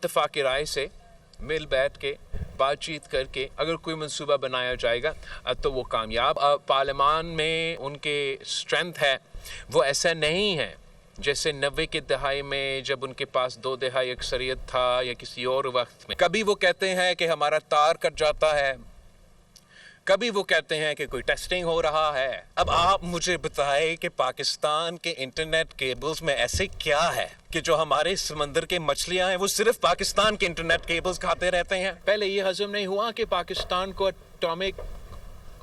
इत्तेफाक राय से मिल बैठ के बातचीत करके अगर कोई मंसूबा बनाया जाएगा तो वो कामयाब। पार्लियामान में उनके स्ट्रेंथ है, वो ऐसा नहीं है जैसे 90 की दहाई में जब उनके पास 2/3 अक्सरियत था या किसी और वक्त में। कभी वो कहते हैं कि हमारा तार कट जाता है, कभी वो कहते हैं कि कोई टेस्टिंग हो रहा है। अब आप मुझे बताएं कि पाकिस्तान के इंटरनेट केबल्स में ऐसे क्या है कि जो हमारे समंदर के मछलियां हैं वो सिर्फ पाकिस्तान के इंटरनेट केबल्स खाते रहते हैं। पहले ये हजम नहीं हुआ कि पाकिस्तान को एटॉमिक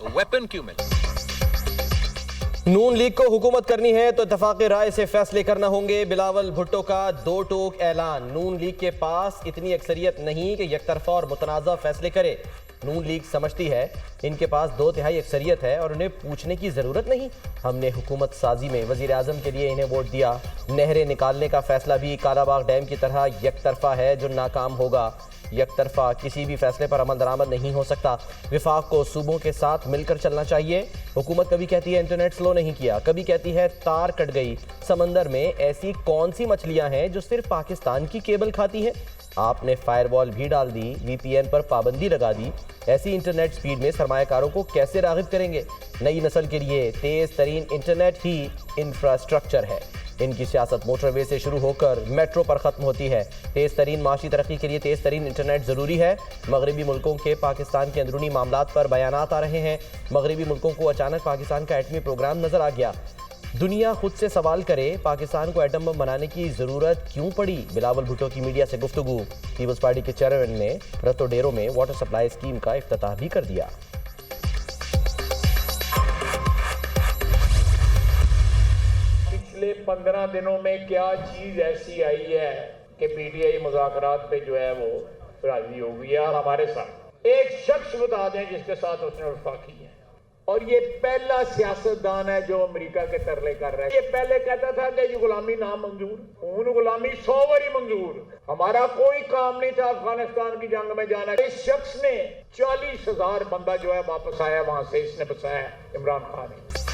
वेपन क्यों मिला। नून लीग को हुकूमत करनी है तो इत्तेफाक राय से फैसले करना होंगे। बिलावल भुट्टो का दो टोक ऐलान। नून लीग के पास इतनी अक्सरियत नहीं कि यकतरफा और मुतनाज़ा फैसले करे। नून लीग समझती है इनके पास 2/3 अक्सरियत है और उन्हें पूछने की ज़रूरत नहीं। हमने हुकूमत साजी में वज़ीर आज़म के लिए इन्हें वोट दिया। नहरें निकालने का फैसला भी कालाबाग डैम की तरह यकतरफा है जो नाकाम होगा। यकतरफा किसी भी फैसले पर अमल दरामद नहीं हो सकता। विफाक को सूबों के साथ मिलकर चलना चाहिए। हुकूमत कभी कहती है इंटरनेट स्लो नहीं किया, कभी कहती है तार कट गई। समंदर में ऐसी कौन सी मछलियां हैं जो सिर्फ पाकिस्तान की केबल खाती हैं? आपने फायरवॉल भी डाल दी, वीपीएन पर पाबंदी लगा दी। ऐसी इंटरनेट स्पीड में सरमायाकारों को कैसे राग़िब करेंगे? नई नस्ल के लिए तेज़ तरीन इंटरनेट ही इंफ्रास्ट्रक्चर है। इनकी सियासत मोटरवे से शुरू होकर मेट्रो पर ख़त्म होती है। तेज़ तरीन माशी तरक्की के लिए तेज़ तरीन इंटरनेट ज़रूरी है। मगरबी मुल्कों के पाकिस्तान के अंदरूनी मामलात पर बयानात आ रहे हैं। मगरबी मुल्कों को अचानक पाकिस्तान का एटमी प्रोग्राम नज़र आ गया। दुनिया खुद से सवाल करे पाकिस्तान को एटम बम बनाने की ज़रूरत क्यों पड़ी? बिलावल भुट्टो की मीडिया से गुफ्तगू। पीपल्स पार्टी के चेयरमैन ने रतोडेरो में वाटर सप्लाई स्कीम का इफ्तिताह भी कर दिया। पिछले 15 दिनों में क्या चीज ऐसी आई है कि पीटीआई मुज़ाकरात पे जो है वो राजी हो गई है? और हमारे साथ एक शख्स बता दें जिसके साथ उसने वफाकी है। और ये पहला सियासतदान है जो अमेरिका के तरले कर रहा है। ये पहले कहता था कि ये गुलामी ना मंजूर, उन गुलामी 100 बारी मंजूर। हमारा कोई काम नहीं था अफगानिस्तान की जंग में जाना। इस शख्स ने 40,000 बंदा जो है वापस आया वहां से, इसने बसाया इमरान खान ने।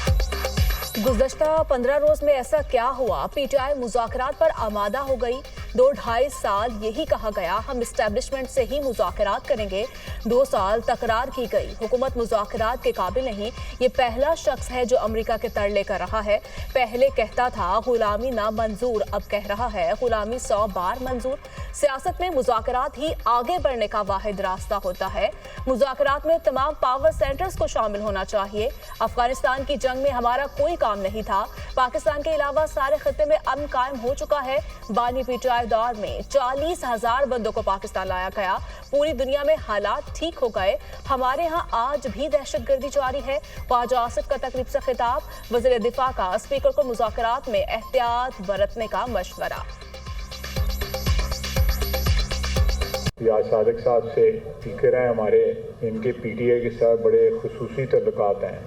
गुज़श्ता 15 रोज में ऐसा क्या हुआ? पीटीआई मुज़ाकरात पर आमादा हो गई। 2-2.5 साल यही कहा गया हम इस्टेब्लिशमेंट से ही मुज़ाकरात करेंगे। 2 साल तकरार की गई, हुकूमत मुज़ाकरात के काबिल नहीं। ये पहला शख्स है जो अमेरिका के तरले कर रहा है। पहले कहता था गुलामी ना मंजूर, अब कह रहा है गुलामी 100 बार मंजूर। सियासत में मुज़ाकरात ही आगे बढ़ने का वाहिद रास्ता होता है। मुज़ाकरात में तमाम पावर सेंटर्स को शामिल होना चाहिए। अफगानिस्तान की जंग में हमारा कोई काम नहीं था। पाकिस्तान के अलावा सारे खत्ते में अमन कायम हो चुका है। बानी पीटीआई दौर में 40,000 बंदों को पाकिस्तान लाया गया। पूरी दुनिया में हालात ठीक हो गए। हमारे यहाँ आज भी दहशतगर्दी जारी है। ख्वाजा आसिफ का तकरीब से खिताब। वज़ीर दिफा का स्पीकर को मुज़ाकरात में एहतियात बरतने का मशवरा। या सादिक साहब से स्पीकर हैं हमारे, इनके पीटीआई के साथ बड़े खुसूसी तल्लुकात हैं।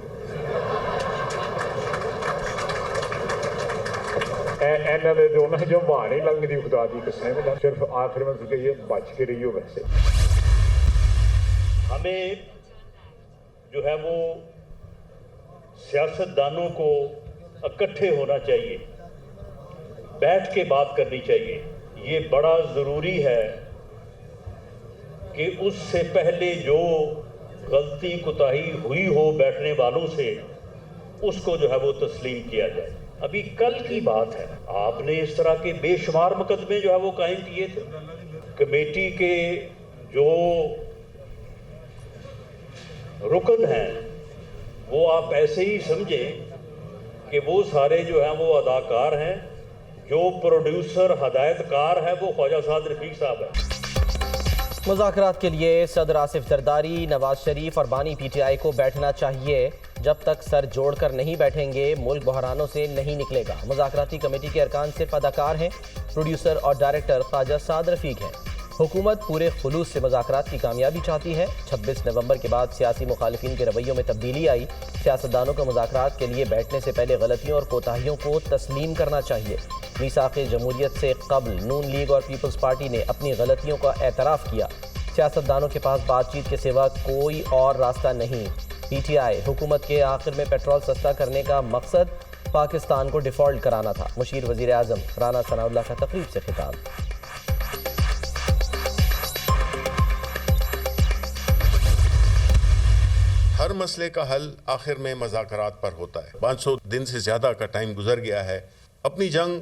जो वहां नहीं लंघती खुदा की कसम, सिर्फ आखिर में उसके ये बच के रही हो। वैसे हमें जो है वो सियासतदानों को इकट्ठे होना चाहिए, बैठ के बात करनी चाहिए। ये बड़ा ज़रूरी है कि उससे पहले जो गलती कोताही हुई हो बैठने वालों से, उसको जो है वो तस्लीम किया जाए। अभी कल की बात है, आपने इस तरह के बेशुमार मुकदमे जो है वो कायम किए थे। कमेटी के जो रुकन हैं वो आप ऐसे ही समझें कि वो सारे जो हैं वो अदाकार हैं। जो प्रोड्यूसर हदायतकार है वो ख्वाजा साद रफीक साहब है। मुज़ाकरात के लिए सदर आसिफ जरदारी, नवाज शरीफ और बानी पीटीआई को बैठना चाहिए। जब तक सर जोड़कर नहीं बैठेंगे मुल्क बहरानों से नहीं निकलेगा। मुज़ाकराती कमेटी के अरकान सिर्फ अदाकार हैं। प्रोड्यूसर और डायरेक्टर ख्वाजा साद रफीक हैं। हुकूमत पूरे खुलूस से मुज़ाकरात की कामयाबी चाहती है। 26 नवंबर के बाद सियासी मुखालिफिन के रवैयों में तब्दीली आई। सियासतदानों को मुज़ाकरात के लिए बैठने से पहले गलतियों और कोताहियों को तस्लीम करना चाहिए। मीसाक़े जमहूरियत से कबल नून लीग और पीपल्स पार्टी ने अपनी गलतियों का एतराफ़ किया। सियासतदानों के पास बातचीत के सिवा कोई और रास्ता नहीं। पीटीआई हुकूमत के आखिर में पेट्रोल सस्ता करने का मकसद पाकिस्तान को डिफ़ॉल्ट कराना था। मुशीर वज़ीर आज़म राना सनाउल्लाह का तकरीब से खिताब। हर मसले का हल आखिर में मुज़ाकरात पर होता है। 500 दिन से ज़्यादा का टाइम गुजर गया है, अपनी जंग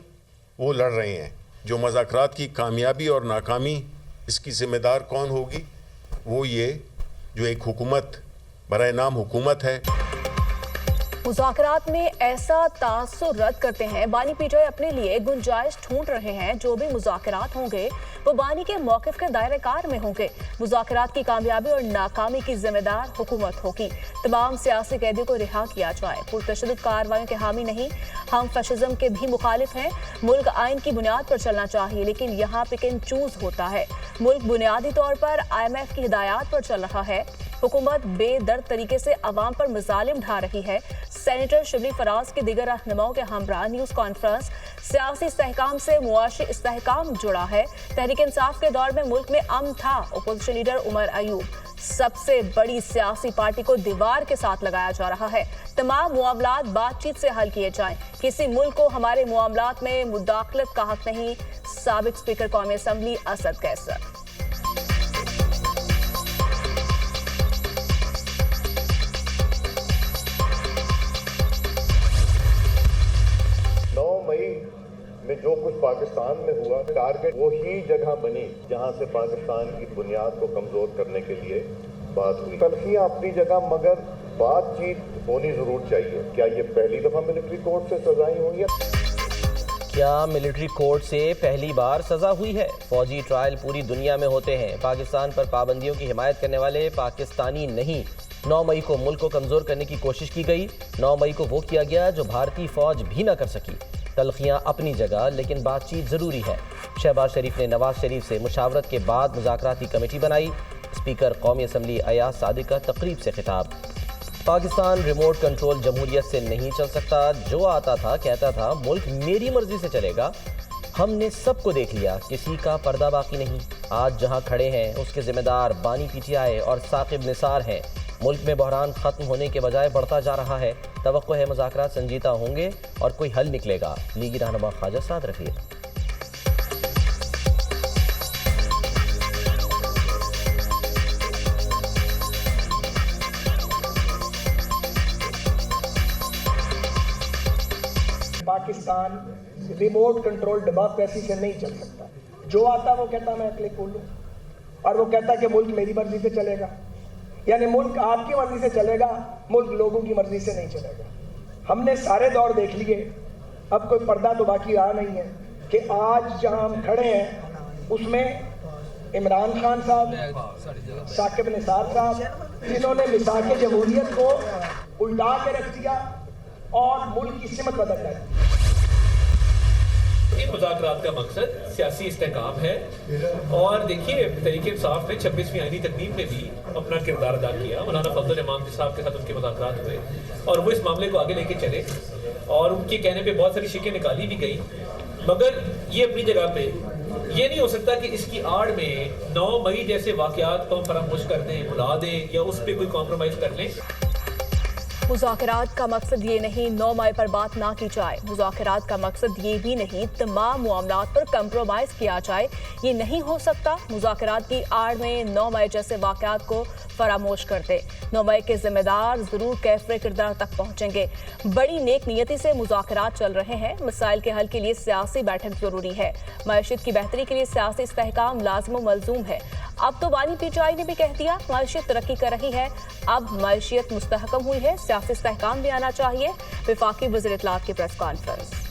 वो लड़ रहे हैं। जो मुज़ाकरात की कामयाबी और नाकामी, इसकी ज़िम्मेदार कौन होगी? वो ये जो एक हुकूमत बराए नाम हुकूमत है। मुज़ाकरात में ऐसा तासुर रद्द करते हैं। बानी पीटीआई अपने लिए गुंजाइश ढूंढ रहे हैं। जो भी मुज़ाकरात होंगे वो बानी के मौक़िफ़ के दायरे कार में होंगे। मुज़ाकरात की कामयाबी और नाकामी की जिम्मेदार हुकूमत होगी। तमाम सियासी कैदियों को रिहा किया जाए। पुरतशद्दुद कार्रवाइयों के हामी नहीं, हम फैशिज्म के भी मुखालिफ हैं। मुल्क आइन की बुनियाद पर चलना चाहिए, लेकिन यहाँ पिक एंड चूज होता है। मुल्क बुनियादी तौर पर IMF की हिदायत पर चल रहा है। हुकूमत बेदर्द तरीके से अवाम पर मजालिम ढा रही है। सेनेटर शिबली फराज के दीगर रहनुमाओं के हमरा न्यूज़ कॉन्फ्रेंस। सियासी इस्तेहकाम से मुआशी इस्तेहकाम जुड़ा है। तहरीक इंसाफ के दौर में मुल्क में अमन था। Opposition leader Umar Ayub. सबसे बड़ी सियासी पार्टी को दीवार के साथ लगाया जा रहा है। तमाम मामलात बातचीत से हल किए जाएं। किसी मुल्क को हमारे मामलात में मुदाखलत का हक नहीं। साबिक स्पीकर कौमी असम्बली असद कैसर। 9 मई में जो कुछ पाकिस्तान में हुआ, टारगेट वही जगह बनी जहां से पाकिस्तान की बुनियाद को कमजोर करने के लिए बात हुई। तलखियां अपनी जगह, मगर बातचीत होनी जरूर चाहिए। क्या ये पहली दफा मिलिट्री कोर्ट से सजाएं हुई है? क्या मिलिट्री कोर्ट से पहली बार सजा हुई है? फौजी ट्रायल पूरी दुनिया में होते हैं। पाकिस्तान पर पाबंदियों की हिमायत करने वाले पाकिस्तानी नहीं। 9 मई को मुल्क को कमजोर करने की कोशिश की गई। 9 मई को वो किया गया जो भारतीय फौज भी ना कर सकी। तलखियां अपनी जगह, लेकिन बातचीत जरूरी है। शहबाज शरीफ ने नवाज शरीफ से मुशावरत के बाद मुज़ाकराती कमेटी बनाई। स्पीकर कौमी असम्बली अयाज सादिक का तकरीब से खिताब। पाकिस्तान रिमोट कंट्रोल जमहूरियत से नहीं चल सकता। जो आता था कहता था मुल्क मेरी मर्जी से चलेगा। हमने सबको देख लिया, किसी का पर्दा बाकी नहीं। आज जहां खड़े हैं उसके जिम्मेदार बानी पीटीआई और साकिब निसार हैं। मुल्क में बहरान खत्म होने के बजाय बढ़ता जा रहा है। तवक्को है मुज़ाकरात संजीदा होंगे और कोई हल निकलेगा। लीगी रहनुमा Khwaja Saad Rafique. Pakistan remote control democracy से नहीं चल सकता। जो आता वो कहता मैं अकेले खोल लूँ, और वो कहता कि मुल्क मेरी मर्जी से चलेगा। यानी मुल्क आपकी मर्जी से चलेगा, मुल्क लोगों की मर्जी से नहीं चलेगा। हमने सारे दौर देख लिए, अब कोई पर्दा तो बाकी रहा नहीं है कि आज जहां हम खड़े हैं उसमें इमरान खान साहब, साकिब निसार साहब, जिन्होंने मिसाक जमहूरियत को उल्टा के रख दिया और मुल्क की सिमत बदल दी। इन मुज़ाकरात का मकसद सियासी इस्तेहकाम है। और देखिए, तहरीक इंसाफ ने 26वीं आईनी तकनीक में भी अपना किरदार अदा किया। मौलाना फजल इमाम साहब के साथ उनके मुज़ाकरात हुए और वो इस मामले को आगे लेके चले और उनके कहने पे बहुत सारी शिकें निकाली भी गई। मगर ये अपनी जगह पे ये नहीं हो सकता कि इसकी आड़ में 9 मई जैसे वाक़यात को हम फरामोश कर दें, भुला दें या उस पर कोई कॉम्प्रोमाइज़ कर लें। मुज़ाकरात का मकसद ये नहीं 9 मई पर बात ना की जाए। मुज़ाकरात का मकसद ये भी नहीं तमाम मामलात पर कंप्रोमाइज़ किया जाए। ये नहीं हो सकता। मुज़ाकरात की आड़ में 9 मई जैसे वाक़यात को फरामोश कर दे। 9 मई के जिम्मेदार ज़रूर कैफ़रे किरदार तक पहुँचेंगे। बड़ी नेक नियति से मुज़ाकरात चल रहे हैं। मसाइल के हल के लिए सियासी बैठक ज़रूरी है। मईशत की बेहतरी के लिए सियासी इस्तेहकाम लाज़िम व मलज़ूम है। अब तो बानी पीटीआई ने भी कह दिया मईशत तरक्की कर रही है, अब मईशत मुस्तहकम हुई है, सियासी इस्तेहकाम भी आना चाहिए। वफाकी वज़ीर इत्तलाआत की प्रेस कॉन्फ्रेंस।